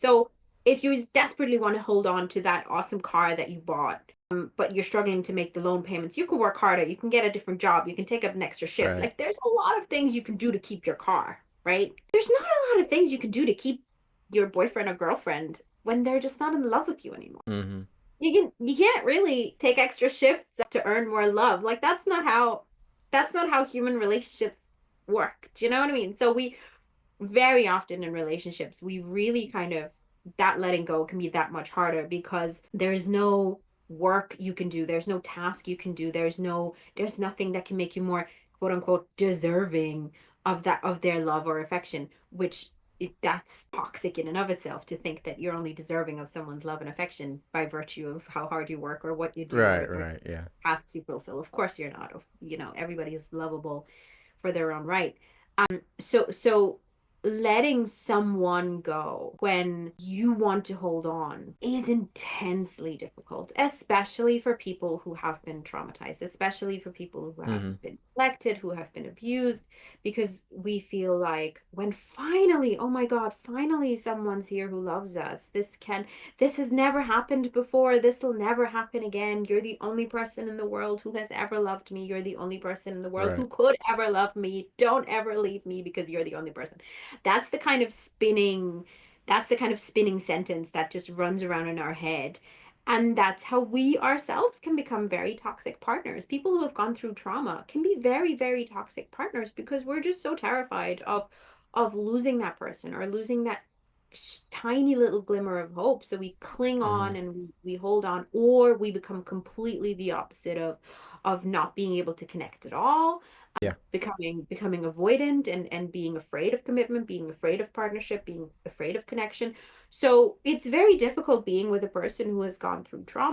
So if you desperately want to hold on to that awesome car that you bought, but you're struggling to make the loan payments, you can work harder. You can get a different job. You can take up an extra shift. Right. Like there's a lot of things you can do to keep your car, right? There's not a lot of things you can do to keep your boyfriend or girlfriend when they're just not in love with you anymore. Mm-hmm. You can't really take extra shifts to earn more love. Like that's not how human relationships work. Do you know what I mean? So we very often in relationships, we really kind of that letting go can be that much harder because there's no work you can do, there's no task you can do, there's nothing that can make you more quote unquote deserving of that of their love or affection, which that's toxic in and of itself to think that you're only deserving of someone's love and affection by virtue of how hard you work or what you do Right, or right, yeah. tasks you fulfill. Of course you're not. You know, everybody is lovable for their own right. So letting someone go when you want to hold on is intensely difficult, especially for people who have been traumatized, especially for people who have Mm-hmm. been neglected, who have been abused, because we feel like when finally, oh my God, finally someone's here who loves us. This has never happened before. This will never happen again. You're the only person in the world who has ever loved me. You're the only person in the world Right. who could ever love me. Don't ever leave me because you're the only person. That's the kind of spinning, that's the kind of spinning sentence that just runs around in our head. And that's how we ourselves can become very toxic partners. People who have gone through trauma can be very, very toxic partners because we're just so terrified of losing that person or losing that tiny little glimmer of hope. So we cling Mm-hmm. on and we hold on, or we become completely the opposite of not being able to connect at all, Yeah. becoming avoidant and being afraid of commitment, being afraid of partnership, being afraid of connection. So it's very difficult being with a person who has gone through trauma.